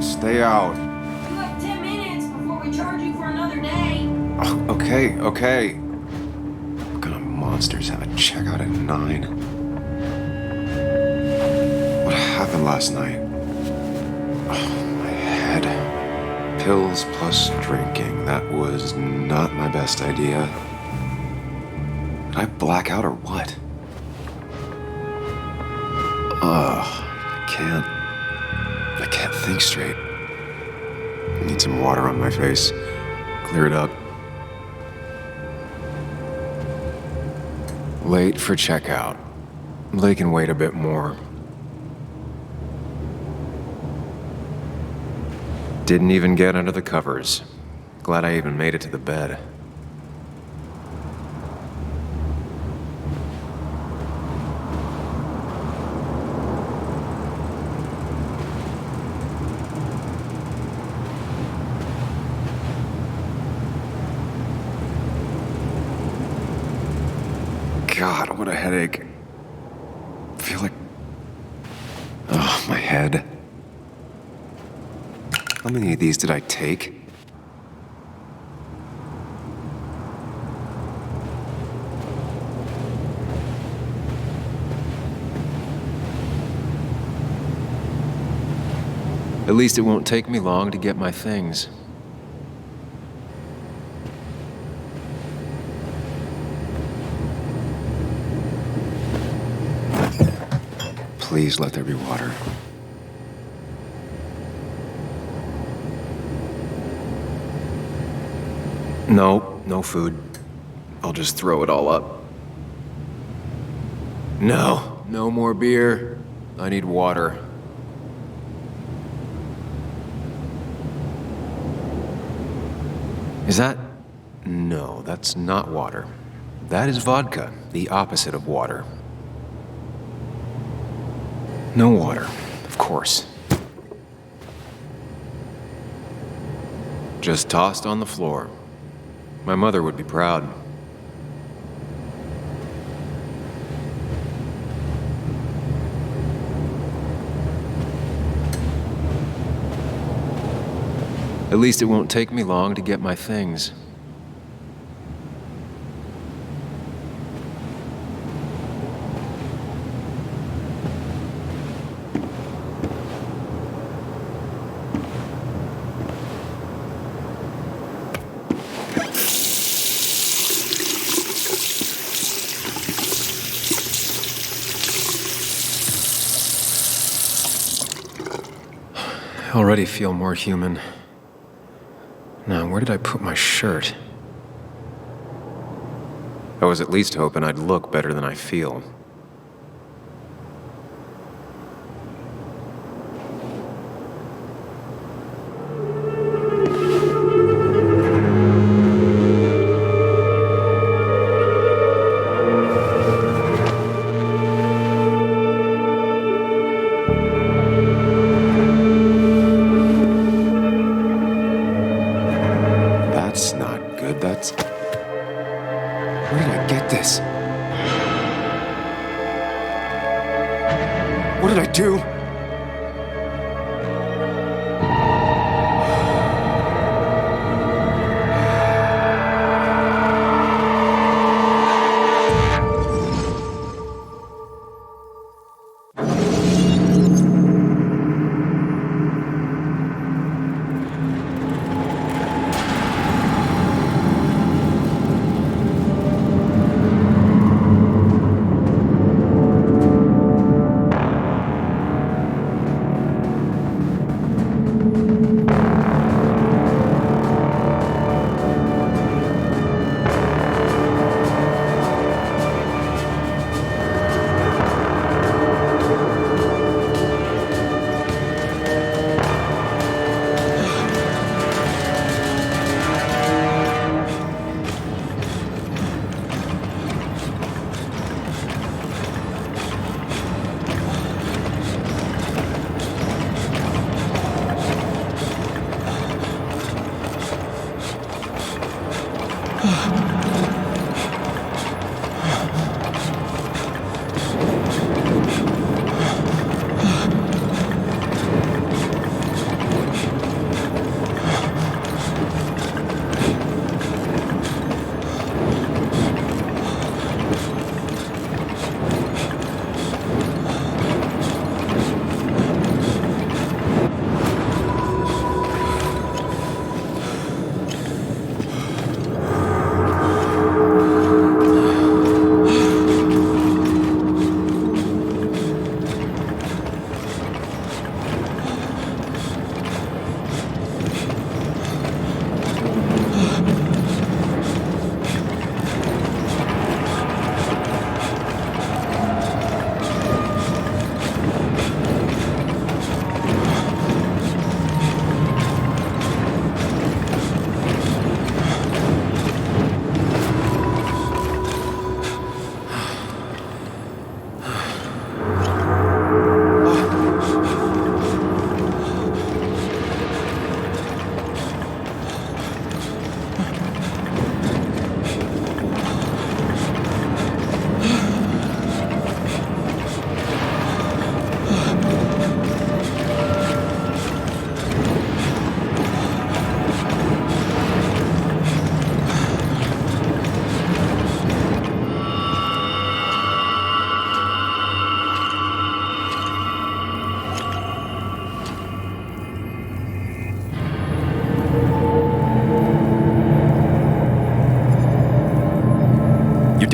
Stay out. You have 10 minutes before we charge you for another day. Oh, okay. What kind of monsters have a checkout at 9? What happened last night? Oh, my head. Pills plus drinking. That was not my best idea. Did I black out or what? I can't think straight. I need some water on my face. Clear it up. Late for checkout. They can wait a bit more. Didn't even get under the covers. Glad I even made it to the bed. God, what a headache. I feel like... Oh, my head. How many of these did I take? At least it won't take me long to get my things. Please let there be water. No food. I'll just throw it all up. No more beer. I need water. Is that? No, that's not water. That is vodka, the opposite of water. No water, of course. Just tossed on the floor. My mother would be proud. At least it won't take me long to get my things. I already feel more human. Now, where did I put my shirt? I was at least hoping I'd look better than I feel. Where did I get this? What did I do?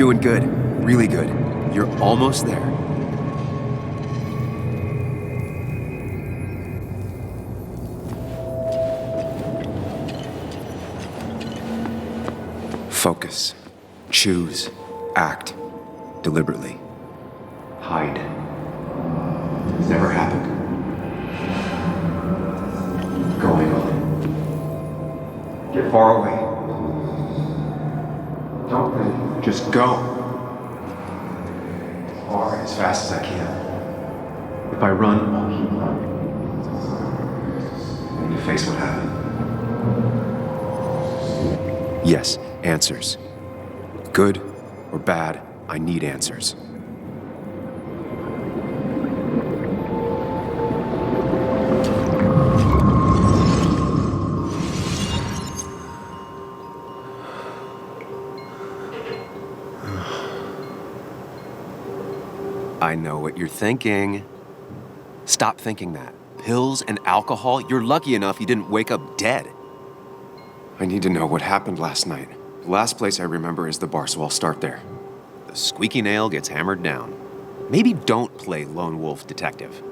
doing good. Really good. You're almost there. Focus. Choose. Act. Deliberately. Hide. It's never happened. Going on. Get far away. Don't think. Just go. As far, as fast as I can. If I run, I'll keep running. I need to face what happened. Yes, answers. Good or bad, I need answers. I know what you're thinking. Stop thinking that. Pills and alcohol, you're lucky enough you didn't wake up dead. I need to know what happened last night. The last place I remember is the bar, so I'll start there. The squeaky nail gets hammered down. Maybe don't play lone wolf detective.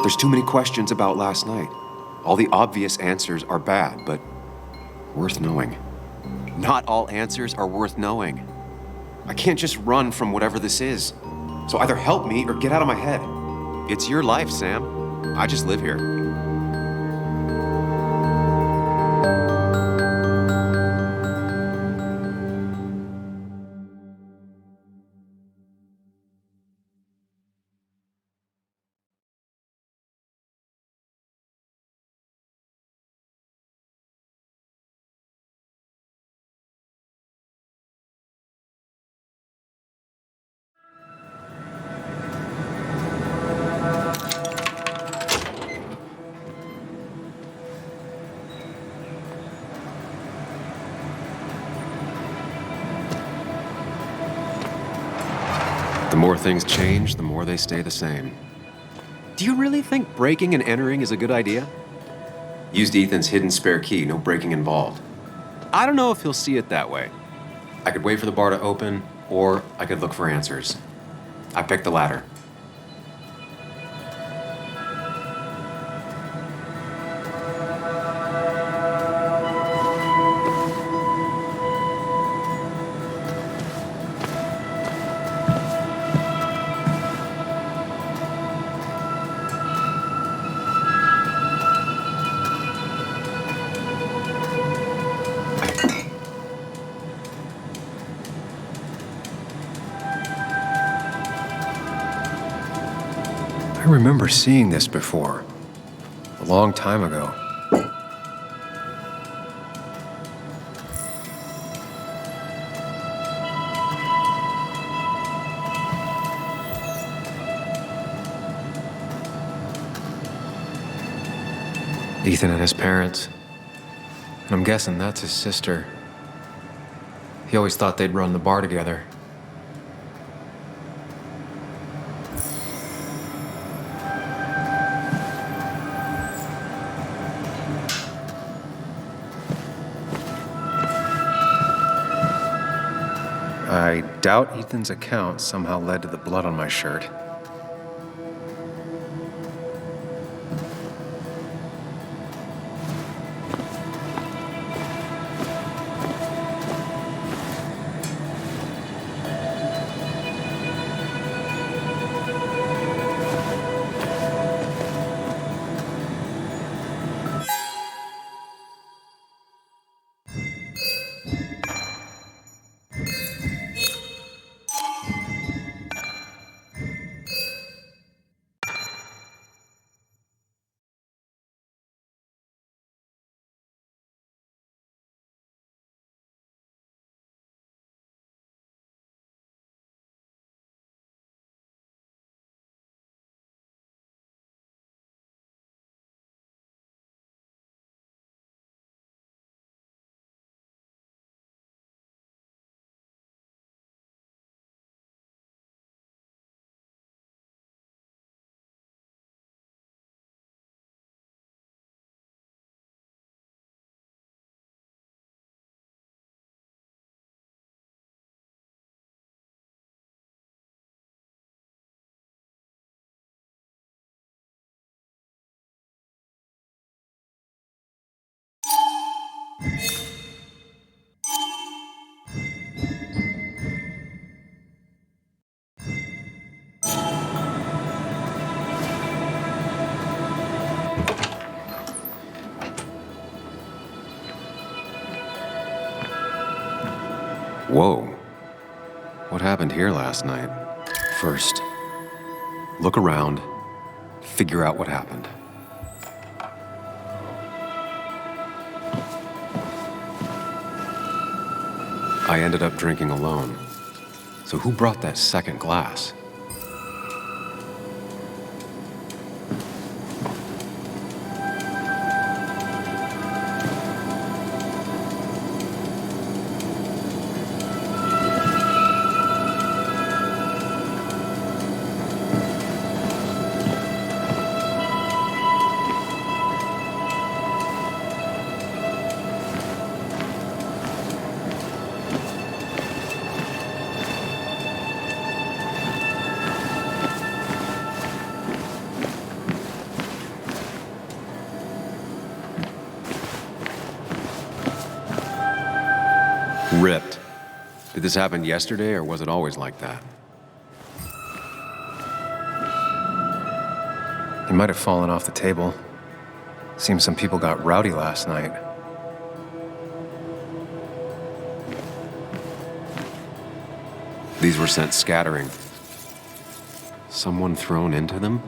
There's too many questions about last night. All the obvious answers are bad, but worth knowing. Not all answers are worth knowing. I can't just run from whatever this is. So either help me or get out of my head. It's your life, Sam. I just live here. The more things change, the more they stay the same. Do you really think breaking and entering is a good idea? Used Ethan's hidden spare key, no breaking involved. I don't know if he'll see it that way. I could wait for the bar to open, or I could look for answers. I picked the latter. I remember seeing this before, a long time ago. Ethan and his parents. And I'm guessing that's his sister. He always thought they'd run the bar together. I doubt Ethan's account somehow led to the blood on my shirt. Whoa. What happened here last night? First, look around, figure out what happened. I ended up drinking alone. So who brought that second glass? Ripped. Did this happen yesterday, or was it always like that? He might have fallen off the table. Seems some people got rowdy last night. These were sent scattering. Someone thrown into them?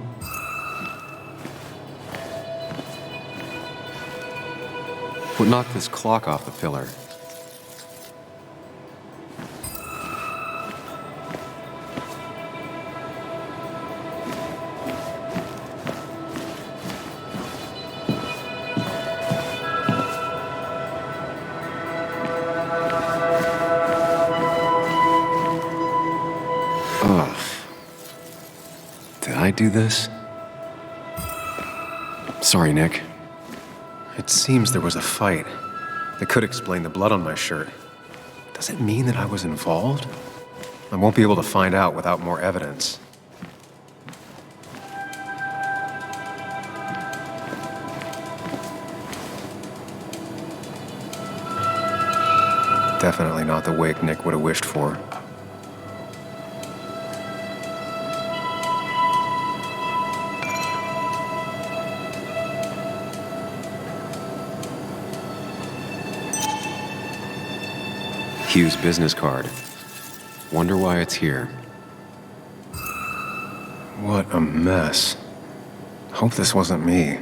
What knocked this clock off the pillar? Did I do this? Sorry, Nick. It seems there was a fight. That could explain the blood on my shirt. Does it mean that I was involved? I won't be able to find out without more evidence. Definitely not the wake Nick would have wished for. Hugh's business card. Wonder why it's here. What a mess. Hope this wasn't me.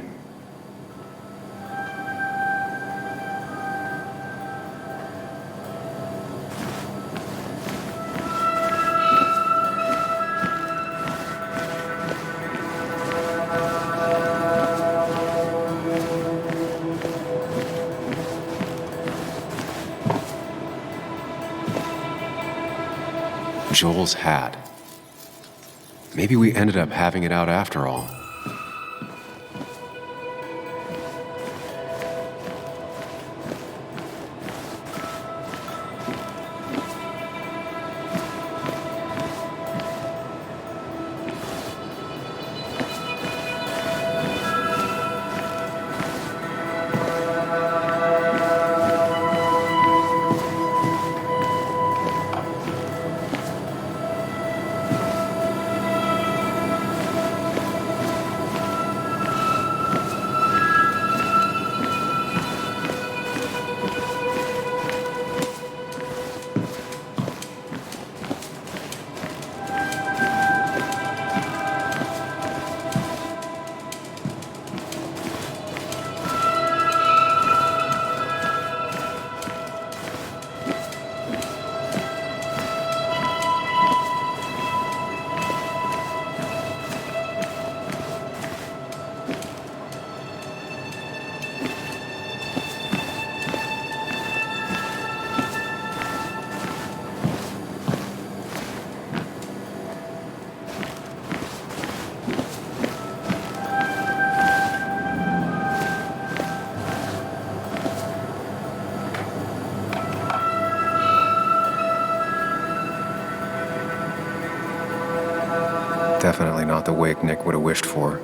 Joel's hat. Maybe we ended up having it out after all. Definitely not the wake Nick would have wished for.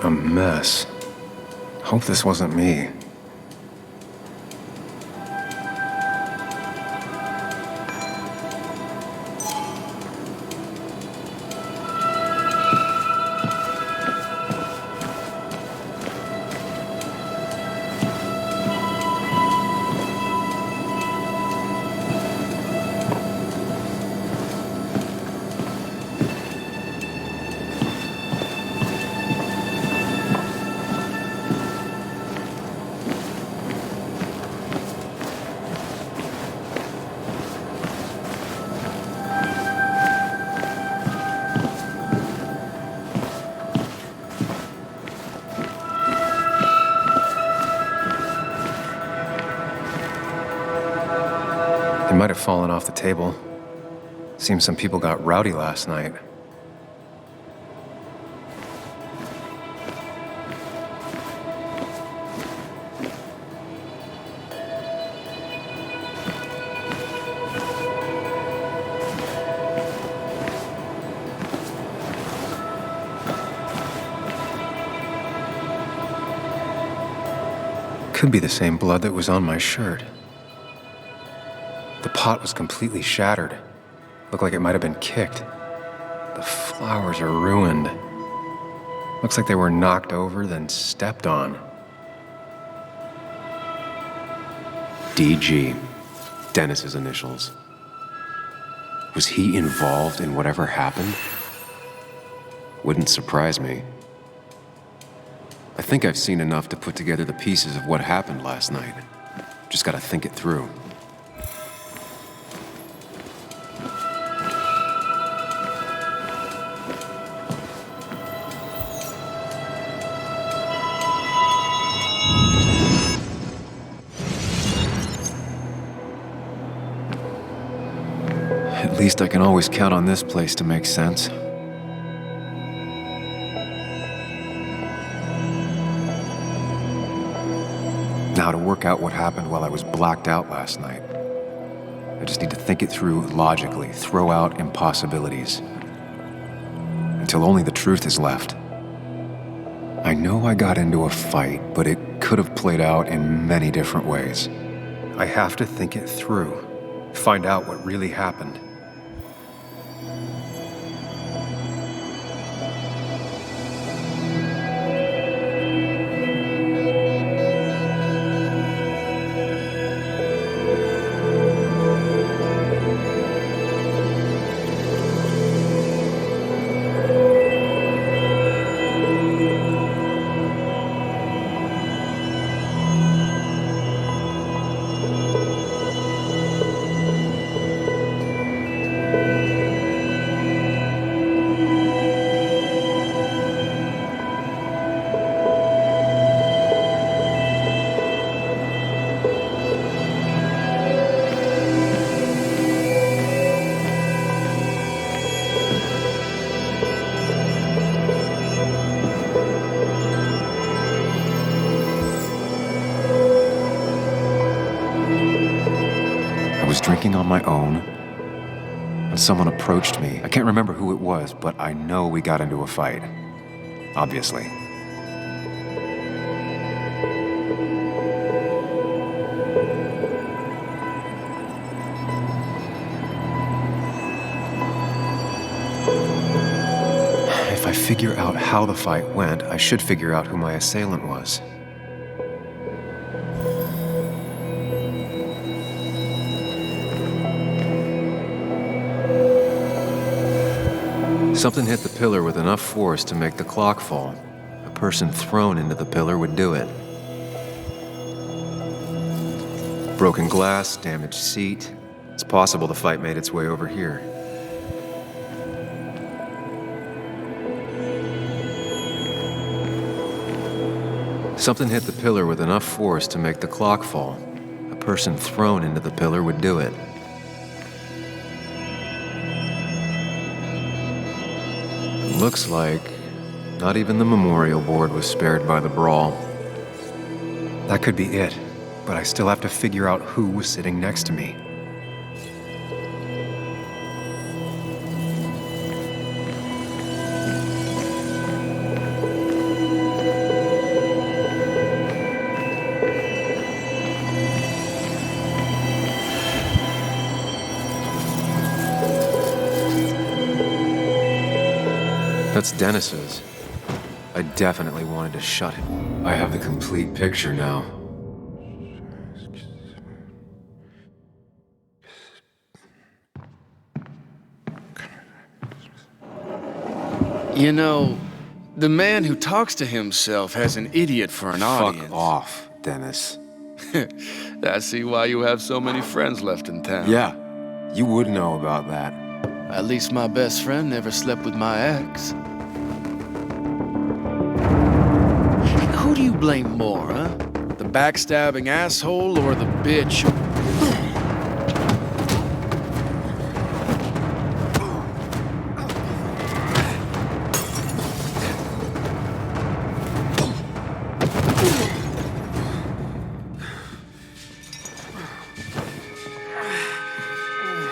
A mess. Hope this wasn't me. It might have fallen off the table. Seems some people got rowdy last night. Could be the same blood that was on my shirt. The pot was completely shattered. Looked like it might have been kicked. The flowers are ruined. Looks like they were knocked over, then stepped on. DG. Dennis's initials. Was he involved in whatever happened? Wouldn't surprise me. I think I've seen enough to put together the pieces of what happened last night. Just gotta think it through. At least I can always count on this place to make sense. Now to work out what happened while I was blacked out last night. I just need to think it through logically, throw out impossibilities. Until only the truth is left. I know I got into a fight, but it could have played out in many different ways. I have to think it through. Find out what really happened. I was drinking on my own, and someone approached me. I can't remember who it was, but I know we got into a fight. Obviously. If I figure out how the fight went, I should figure out who my assailant was. Something hit the pillar with enough force to make the clock fall. A person thrown into the pillar would do it. Broken glass, damaged seat. It's possible the fight made its way over here. Something hit the pillar with enough force to make the clock fall. A person thrown into the pillar would do it. Looks like not even the memorial board was spared by the brawl. That could be it, but I still have to figure out who was sitting next to me. That's Dennis's. I definitely wanted to shut him. I have the complete picture now. You know, the man who talks to himself has an idiot for an audience. Fuck off, Dennis. I see why you have so many friends left in town. Yeah, you would know about that. At least my best friend never slept with my ex. Who do you blame more, huh? The backstabbing asshole or the bitch?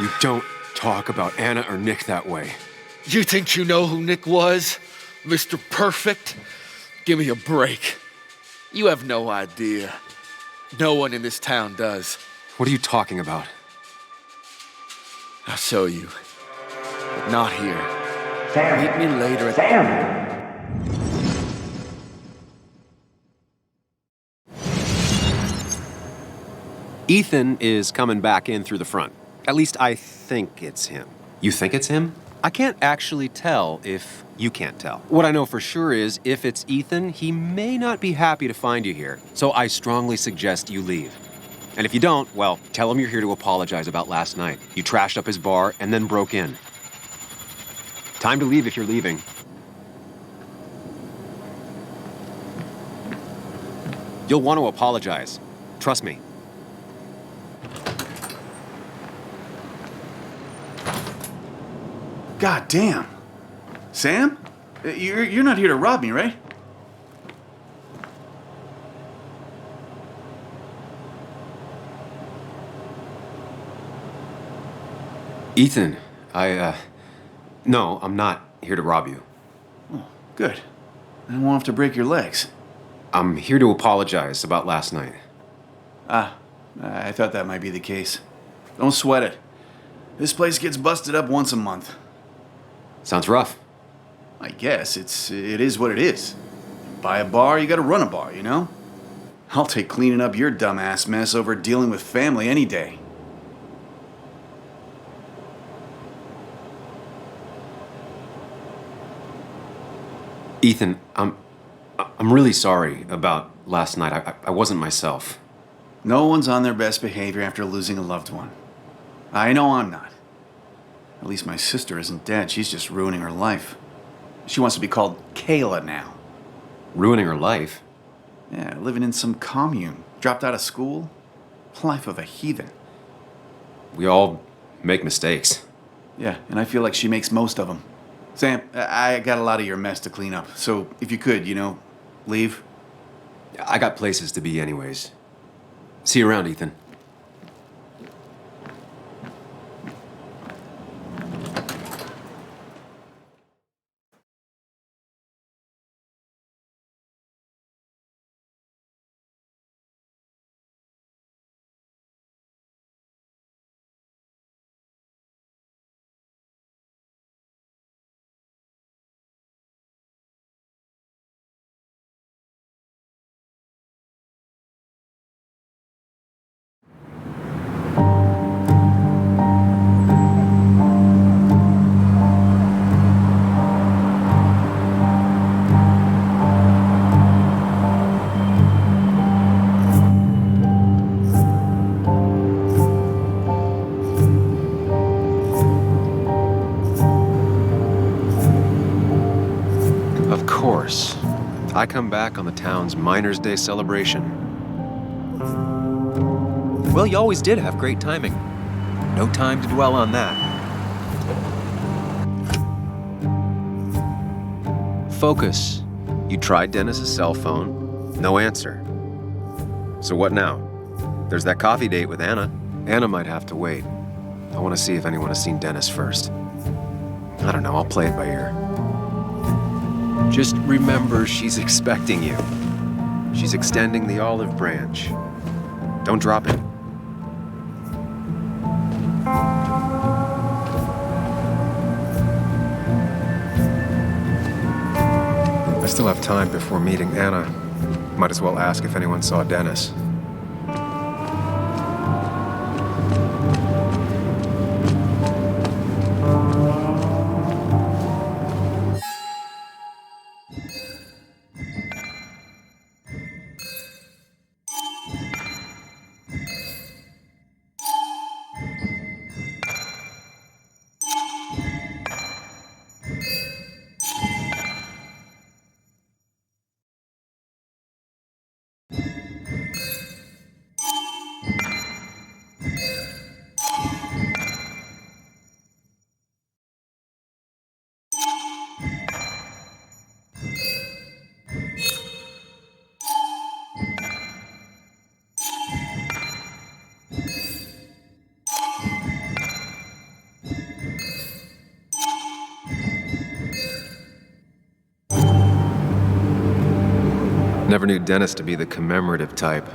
You don't talk about Anna or Nick that way. You think you know who Nick was? Mr. Perfect? Give me a break. You have no idea. No one in this town does. What are you talking about? I'll show you. But not here. Sam. Meet me later at... Sam. Ethan is coming back in through the front. At least I think it's him. You think it's him? I can't actually tell if you can't tell. What I know for sure is if it's Ethan, he may not be happy to find you here. So I strongly suggest you leave. And if you don't, well, tell him you're here to apologize about last night. You trashed up his bar and then broke in. Time to leave if you're leaving. You'll want to apologize. Trust me. God damn. Sam? You're not here to rob me, right? Ethan, no, I'm not here to rob you. Oh, good. I won't have to break your legs. I'm here to apologize about last night. Ah, I thought that might be the case. Don't sweat it. This place gets busted up once a month. Sounds rough. I guess it is what it is. Buy a bar, you gotta run a bar, you know? I'll take cleaning up your dumbass mess over dealing with family any day. Ethan, I'm really sorry about last night. I wasn't myself. No one's on their best behavior after losing a loved one. I know I'm not. At least my sister isn't dead. She's just ruining her life. She wants to be called Kayla now. Ruining her life? Yeah, living in some commune. Dropped out of school. Life of a heathen. We all make mistakes. Yeah, and I feel like she makes most of them. Sam, I got a lot of your mess to clean up. So if you could, leave. I got places to be anyways. See you around, Ethan. I come back on the town's Miners' Day celebration. Well, you always did have great timing. No time to dwell on that. Focus. You tried Dennis's cell phone. No answer. So what now? There's that coffee date with Anna. Anna might have to wait. I want to see if anyone has seen Dennis first. I don't know, I'll play it by ear. Just remember she's expecting you. She's extending the olive branch. Don't drop it. still have time before meeting Anna. Might as well ask if anyone saw Dennis. Never knew Dennis to be the commemorative type.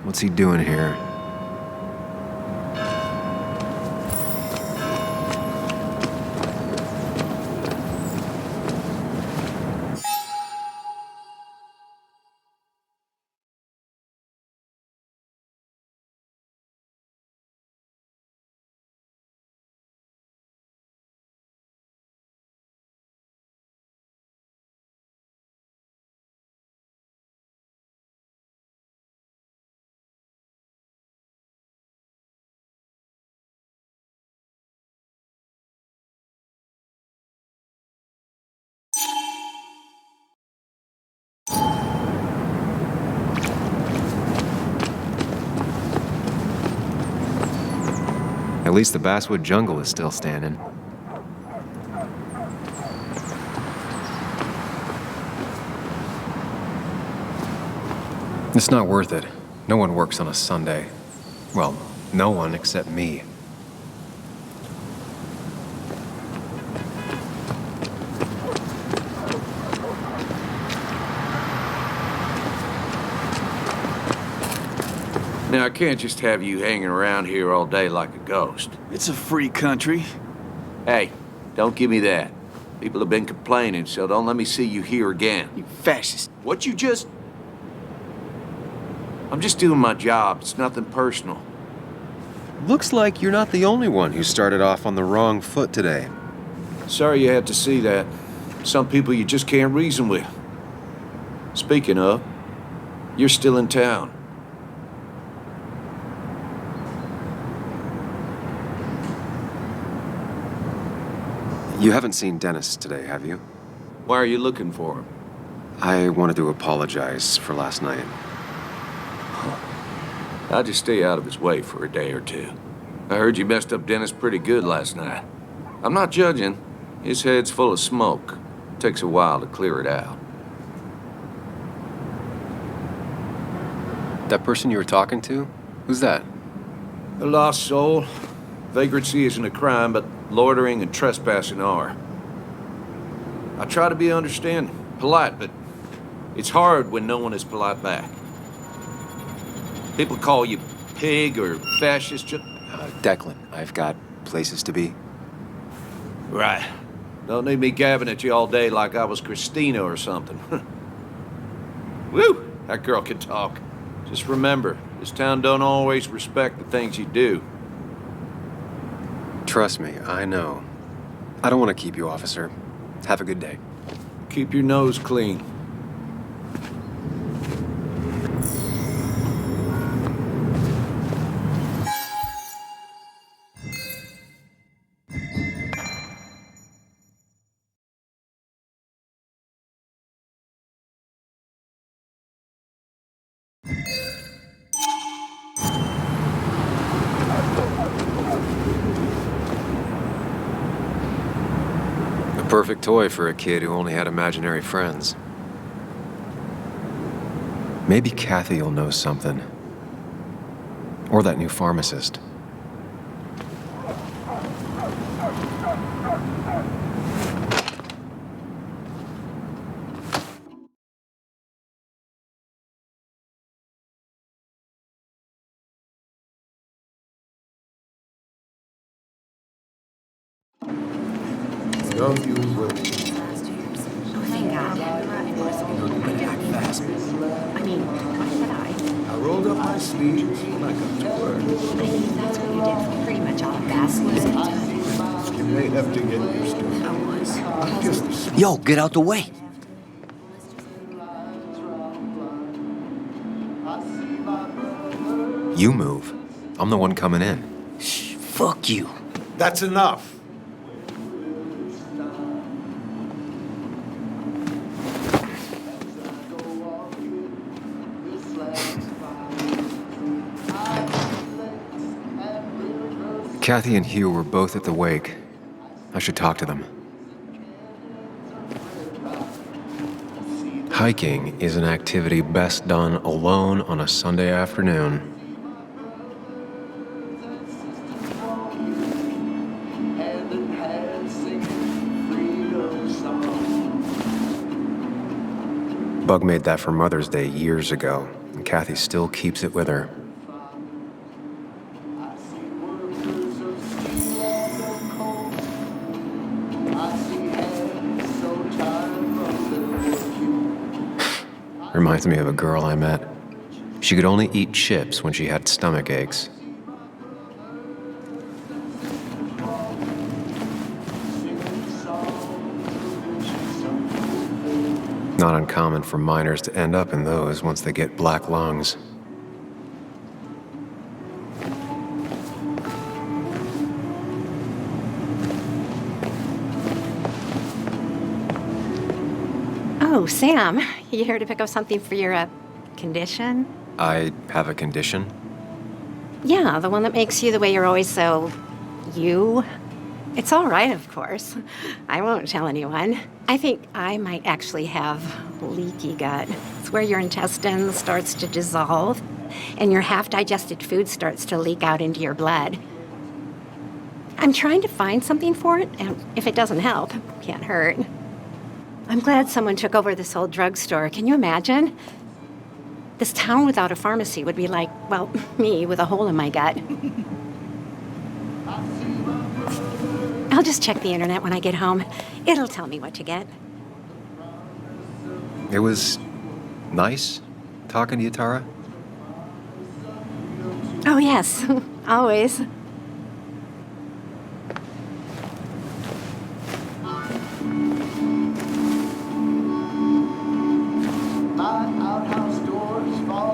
What's he doing here? At least the Basswood jungle is still standing. It's not worth it. No one works on a Sunday. Well, no one except me. Now, I can't just have you hanging around here all day like a ghost. It's a free country. Hey, don't give me that. People have been complaining, so don't let me see you here again. You fascist. What you just... I'm just doing my job. It's nothing personal. Looks like you're not the only one who started off on the wrong foot today. Sorry you had to see that. Some people you just can't reason with. Speaking of, you're still in town. You haven't seen Dennis today, have you? Why are you looking for him? I wanted to apologize for last night. I'll just stay out of his way for a day or two. I heard you messed up Dennis pretty good last night. I'm not judging. His head's full of smoke. Takes a while to clear it out. That person you were talking to? Who's that? A lost soul. Vagrancy isn't a crime, but loitering and trespassing are. I try to be understanding, polite, but it's hard when no one is polite back. People call you pig or fascist. Declan, I've got places to be. Right. Don't need me gabbing at you all day like I was Christina or something. Woo! That girl can talk. Just remember, this town don't always respect the things you do. Trust me, I know. I don't want to keep you, officer. Have a good day. Keep your nose clean. Perfect toy for a kid who only had imaginary friends. Maybe Kathy will know something. Or that new pharmacist. just... I mean, what did I? I rolled up my sleeves when I got to work. I mean, that's what you did for pretty much all of Basswood. You may have to get used to it. I'm just a small Yo, get out the way. You move. I'm the one coming in. Shh, fuck you. That's enough. Kathy and Hugh were both at the wake. I should talk to them. Hiking is an activity best done alone on a Sunday afternoon. Bug made that for Mother's Day years ago, and Kathy still keeps it with her. Reminds me of a girl I met. She could only eat chips when she had stomach aches. Not uncommon for miners to end up in those once they get black lungs. Oh, Sam, you here to pick up something for your, condition? I have a condition? Yeah, the one that makes you the way you're always so... you? It's all right, of course. I won't tell anyone. I think I might actually have leaky gut. It's where your intestine starts to dissolve and your half-digested food starts to leak out into your blood. I'm trying to find something for it, and if it doesn't help, can't hurt. I'm glad someone took over this old drugstore. Can you imagine? This town without a pharmacy would be like, well, me with a hole in my gut. I'll just check the internet when I get home. It'll tell me what to get. It was nice talking to you, Tara. Oh, yes. Always.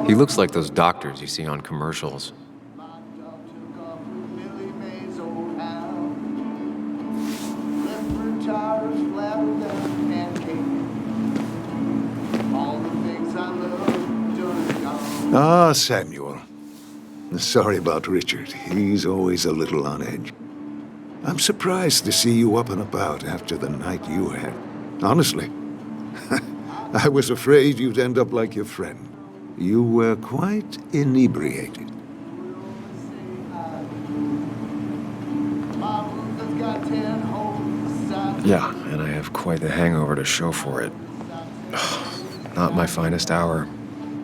He looks like those doctors you see on commercials. Ah, Samuel. Sorry about Richard. He's always a little on edge. I'm surprised to see you up and about after the night you had. Honestly. I was afraid you'd end up like your friend. You were quite inebriated. Yeah, and I have quite the hangover to show for it. Not my finest hour.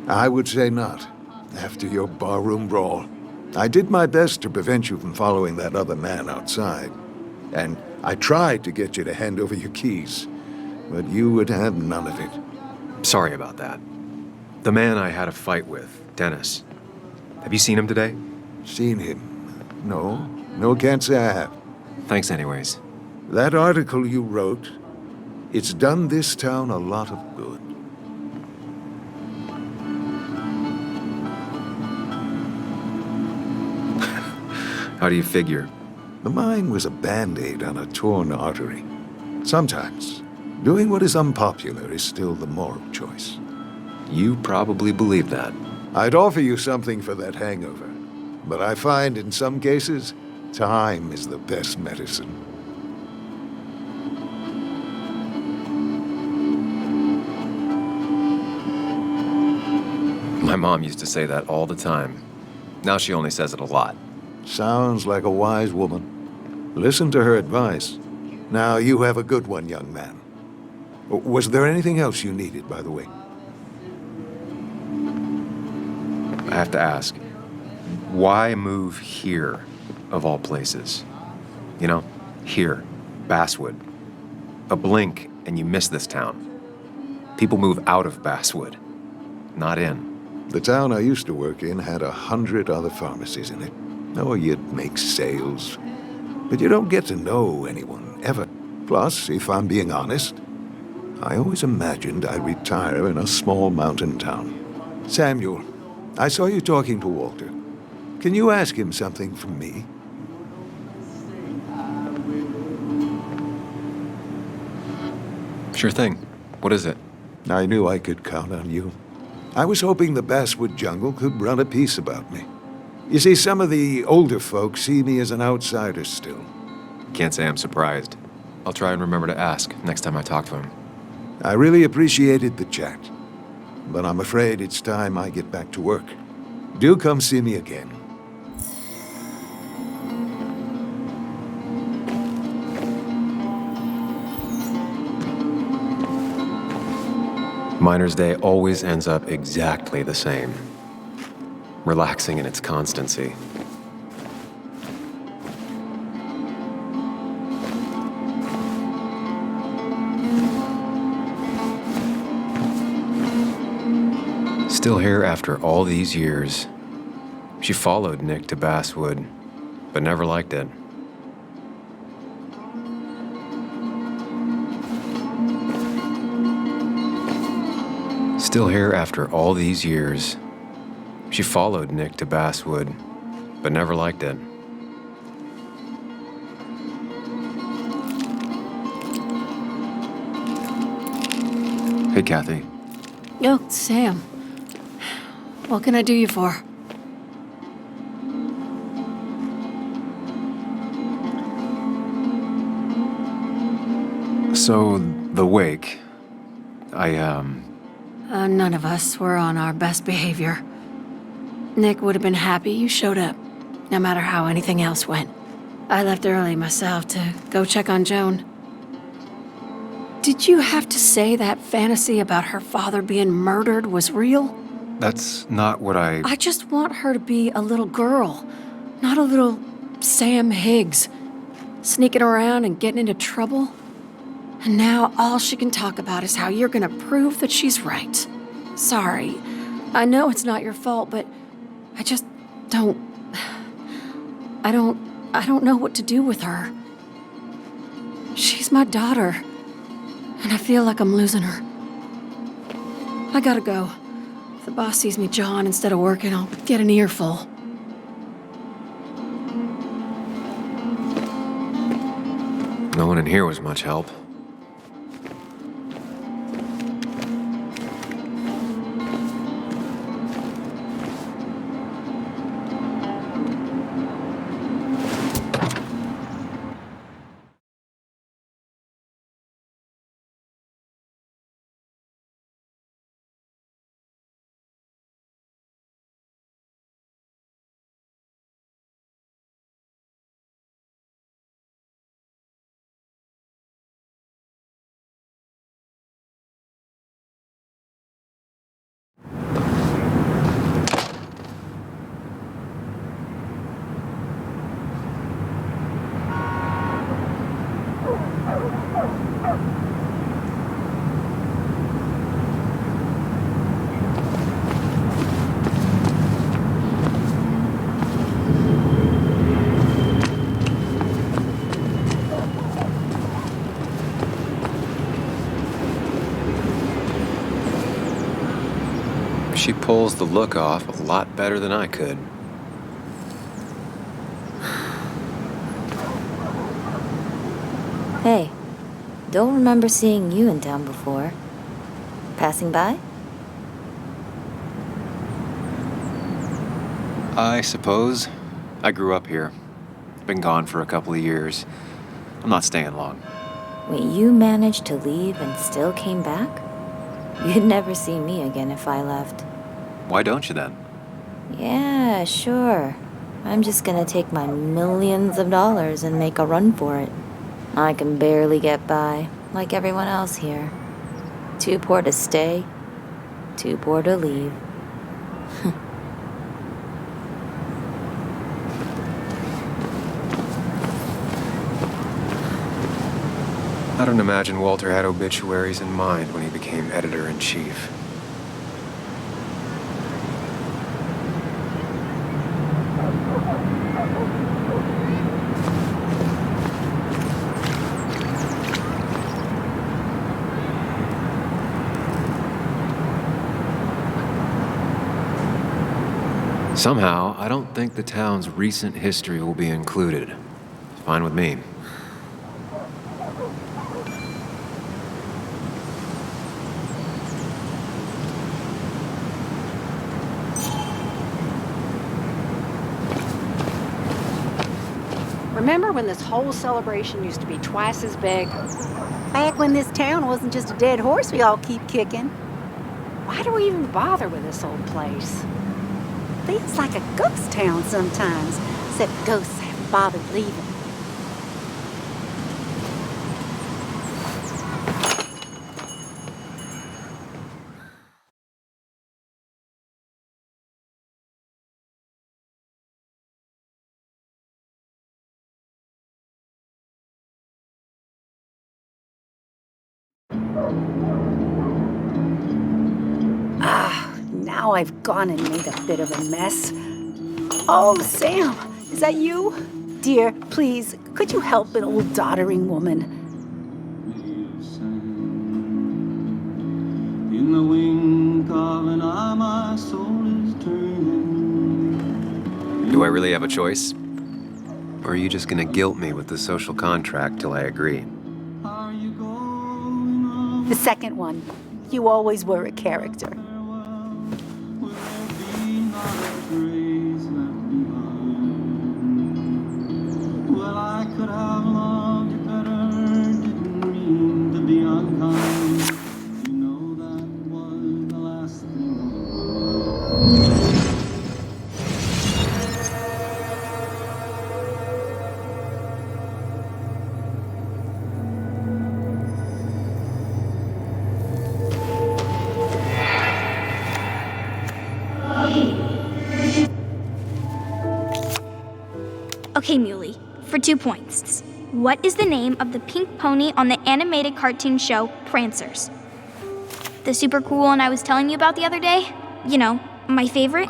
I would say not, after your barroom brawl. I did my best to prevent you from following that other man outside. And I tried to get you to hand over your keys, but you would have none of it. Sorry about that. The man I had a fight with, Dennis. Have you seen him today? Seen him? No. No, can't say I have. Thanks anyways. That article you wrote, it's done this town a lot of good. How do you figure? The mine was a band-aid on a torn artery. Sometimes, doing what is unpopular is still the moral choice. You probably believe that. I'd offer you something for that hangover, but I find in some cases, time is the best medicine. My mom used to say that all the time. Now she only says it a lot. Sounds like a wise woman. Listen to her advice. Now, you have a good one, young man. Was there anything else you needed, by the way? I have to ask, why move here, of all places? You know, here, Basswood. A blink and you miss this town. People move out of Basswood. not in. The town I used to work in had 100 other pharmacies in it. Oh, you'd make sales. But you don't get to know anyone, ever. Plus, if I'm being honest, I always imagined I'd retire in a small mountain town. Samuel, I saw you talking to Walter. Can you ask him something from me? Sure thing. What is it? I knew I could count on you. I was hoping the Basswood jungle could run a piece about me. You see, some of the older folks see me as an outsider still. Can't say I'm surprised. I'll try and remember to ask next time I talk to him. I really appreciated the chat, but I'm afraid it's time I get back to work. Do come see me again. Miner's Day always ends up exactly the same. Relaxing in its constancy. Still here after all these years. She followed Nick to Basswood, but never liked it. Still here after all these years. She followed Nick to Basswood, but never liked it. Hey, Kathy. Yo, Sam. What can I do you for? So, the wake. None of us were on our best behavior. Nick would have been happy you showed up, no matter how anything else went. I left early myself to go check on Joan. Did you have to say that fantasy about her father being murdered was real? That's not what I just want her to be a little girl, not a little Sam Higgs, sneaking around and getting into trouble. And now all she can talk about is how you're gonna prove that she's right. Sorry, I know it's not your fault, but I just don't... I don't know what to do with her. She's my daughter, and I feel like I'm losing her. I gotta go. If the boss sees me jawing instead of working, I'll get an earful. No one in here was much help. She pulls the look off a lot better than I could. Hey, don't remember seeing you in town before. Passing by? I suppose. I grew up here. Been gone for a couple of years. I'm not staying long. Wait, you managed to leave and still came back? You'd never see me again if I left. Why don't you then? Yeah, sure. I'm just gonna take my millions of dollars and make a run for it. I can barely get by, like everyone else here. Too poor to stay, too poor to leave. I don't imagine Walter had obituaries in mind when he became editor-in-chief. Somehow, I don't think the town's recent history will be included. Fine with me. Remember when this whole celebration used to be twice as big? Back when this town wasn't just a dead horse we all keep kicking. Why do we even bother with this old place? Feels like a ghost town sometimes, except ghosts haven't bothered leaving. Now I've gone and made a bit of a mess. Oh, Sam, is that you? Dear, please, could you help an old doddering woman? In the wink of an eye, my soul is turning. Do I really have a choice? Or are you just gonna guilt me with the social contract till I agree? The second one. You always were a character. Well, I could have loved you better, didn't mean to be unkind. You know that was the last thing. Okay, Muley, for 2 points. What is the name of the pink pony on the animated cartoon show Prancers? The super cool one I was telling you about the other day? You know, my favorite?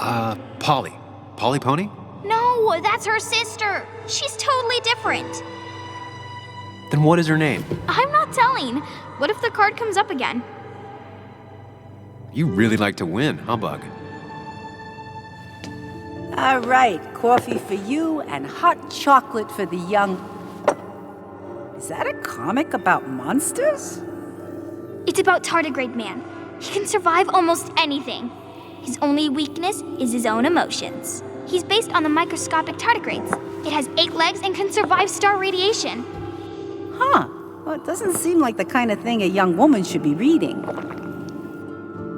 Polly. Polly Pony? No, that's her sister. She's totally different. Then what is her name? I'm not telling. What if the card comes up again? You really like to win, huh, Bug? All right, coffee for you and hot chocolate for the young... Is that a comic about monsters? It's about Tardigrade Man. He can survive almost anything. His only weakness is his own emotions. He's based on the microscopic tardigrades. It has 8 legs and can survive star radiation. Huh. Well, it doesn't seem like the kind of thing a young woman should be reading.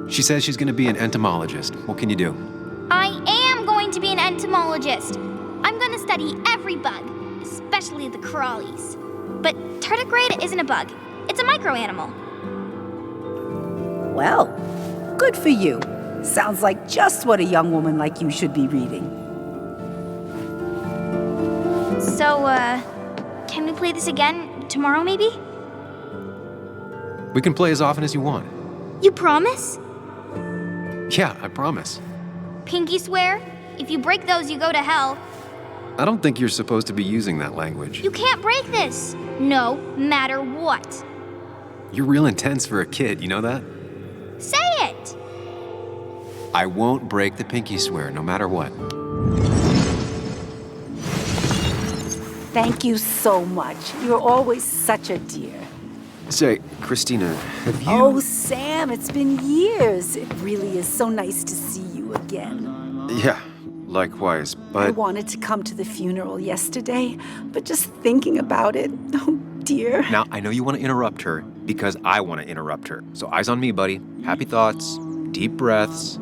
She says she's gonna be an entomologist. What can you do? I am going to be an entomologist. I'm going to study every bug, especially the crawlies. But tardigrade isn't a bug. It's a microanimal. Well, good for you. Sounds like just what a young woman like you should be reading. So, can we play this again tomorrow, maybe? We can play as often as you want. You promise? Yeah, I promise. Pinky swear? If you break those, you go to hell. I don't think you're supposed to be using that language. You can't break this. No matter what. You're real intense for a kid, you know that? Say it! I won't break the pinky swear, no matter what. Thank you so much. You're always such a dear. Say, Christina, have you... Oh, Sam, it's been years. It really is so nice to see you again. Yeah, likewise, but... I wanted to come to the funeral yesterday, but just thinking about it, oh dear. Now, I know you want to interrupt her because I want to interrupt her. So eyes on me, buddy. Happy thoughts, deep breaths.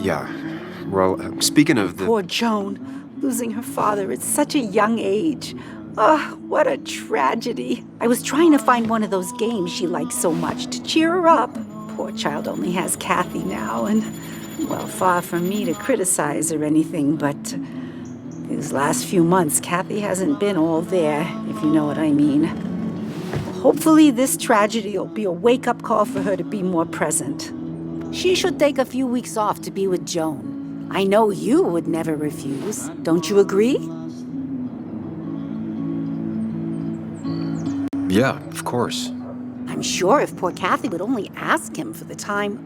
Yeah, well, speaking of the... Poor Joan, losing her father at such a young age. Oh, what a tragedy. I was trying to find one of those games she likes so much to cheer her up. Poor child only has Kathy now, and, well, far from me to criticize or anything, but these last few months, Kathy hasn't been all there, if you know what I mean. Hopefully this tragedy will be a wake-up call for her to be more present. She should take a few weeks off to be with Joan. I know you would never refuse. Don't you agree? Yeah, of course. I'm sure if poor Kathy would only ask him for the time...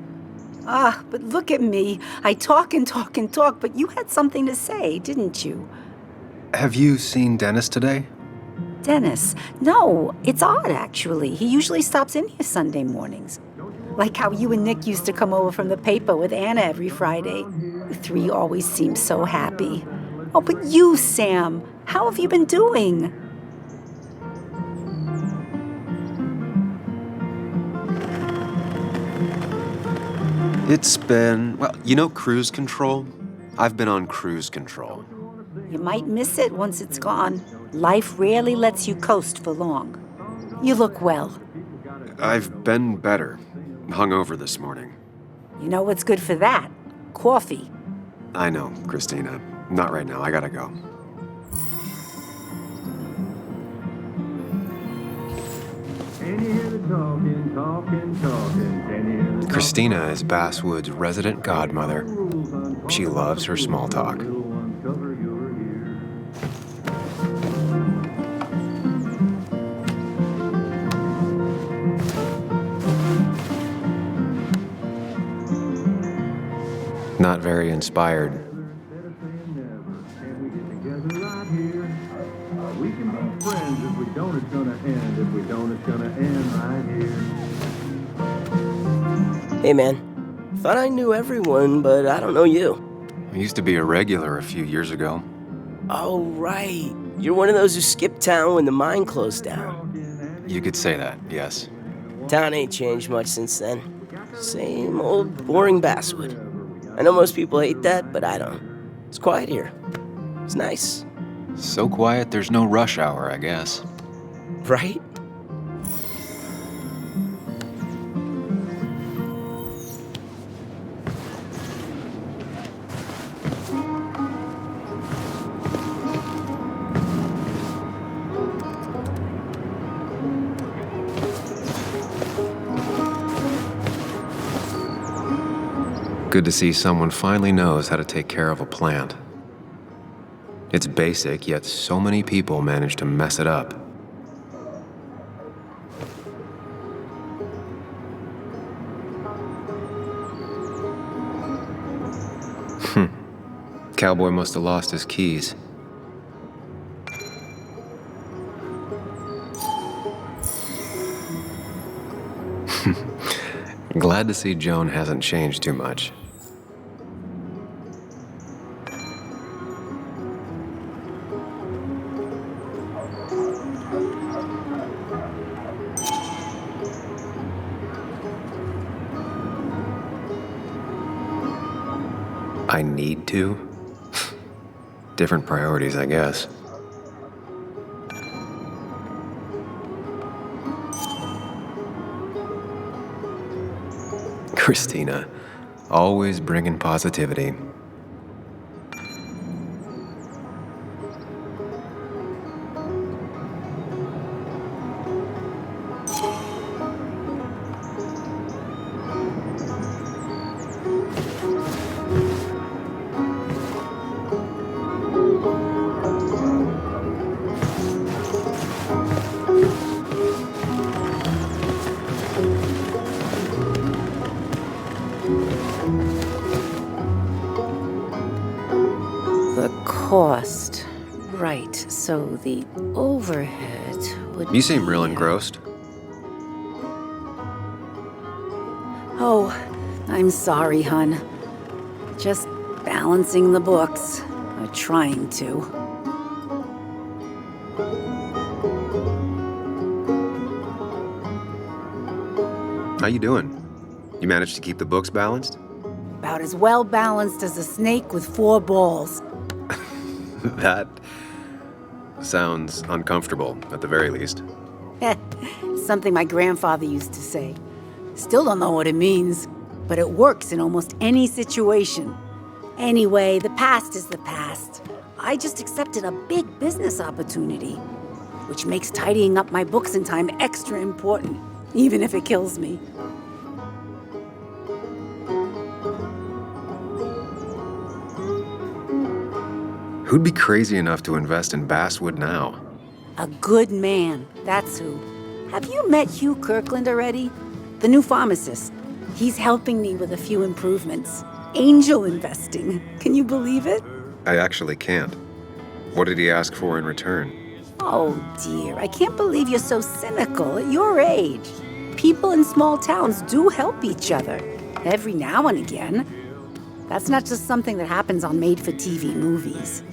But look at me. I talk and talk and talk, but you had something to say, didn't you? Have you seen Dennis today? Dennis? No, it's odd, actually. He usually stops in here Sunday mornings. Like how you and Nick used to come over from the paper with Anna every Friday. The three always seem so happy. Oh, but you, Sam, how have you been doing? It's been, well, you know cruise control? I've been on cruise control. You might miss it once it's gone. Life rarely lets you coast for long. You look well. I've been better. Hungover this morning. You know what's good for that? Coffee. I know, Christina. Not right now. I gotta go. Christina is Basswood's resident godmother. She loves her small talk. Not very inspired. We can be friends. If we don't, it's gonna end. If we don't, it's gonna end right here. Hey, man. Thought I knew everyone, but I don't know you. I used to be a regular a few years ago. Oh, right. You're one of those who skipped town when the mine closed down. You could say that, yes. Town ain't changed much since then. Same old boring Basswood. I know most people hate that, but I don't. It's quiet here. It's nice. So quiet there's no rush hour, I guess. Right? Good to see someone finally knows how to take care of a plant. It's basic, yet so many people manage to mess it up. Cowboy must have lost his keys. Glad to see Joan hasn't changed too much. I need to? Different priorities, I guess. Christina, always bringing positivity. Cost. Right, so the overhead would You seem real engrossed. Oh, I'm sorry, hun. Just balancing the books. Or trying to. How you doing? You managed to keep the books balanced? About as well balanced as a snake with 4 balls. That sounds uncomfortable, at the very least. Something my grandfather used to say. Still don't know what it means, but it works in almost any situation. Anyway, the past is the past. I just accepted a big business opportunity, which makes tidying up my books in time extra important, even if it kills me. Who'd be crazy enough to invest in Basswood now? A good man, that's who. Have you met Hugh Kirkland already? The new pharmacist. He's helping me with a few improvements. Angel investing. Can you believe it? I actually can't. What did he ask for in return? Oh dear, I can't believe you're so cynical at your age. People in small towns do help each other, every now and again. That's not just something that happens on made-for-TV movies.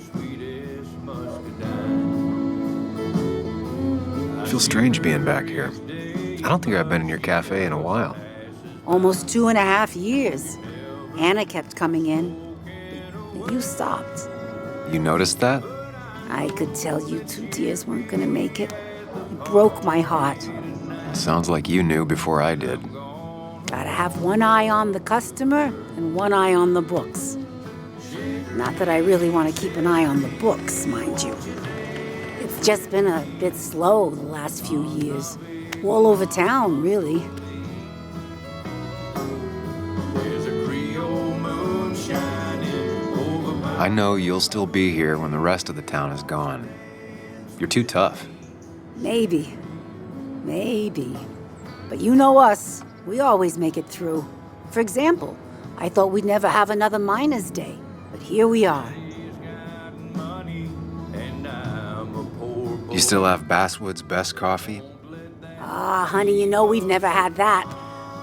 I feel strange being back here. I don't think I've been in your cafe in a while. Almost 2.5 years. Anna kept coming in, but you stopped. You noticed that? I could tell you 2 dears weren't gonna make it. It broke my heart. Sounds like you knew before I did. Gotta have one eye on the customer and one eye on the books. Not that I really want to keep an eye on the books, mind you. It's just been a bit slow the last few years. All over town, really. I know you'll still be here when the rest of the town is gone. You're too tough. Maybe. But you know us. We always make it through. For example, I thought we'd never have another Miners' Day, but here we are. You still have Basswood's best coffee? Ah, honey, you know we've never had that.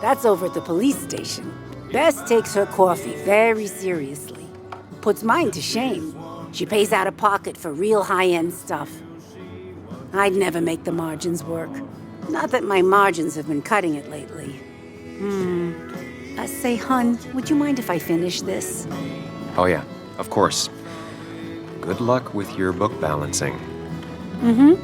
That's over at the police station. Bess takes her coffee very seriously. Puts mine to shame. She pays out of pocket for real high-end stuff. I'd never make the margins work. Not that my margins have been cutting it lately. Say, hun, would you mind if I finish this? Oh yeah, of course. Good luck with your book balancing. Mm-hmm.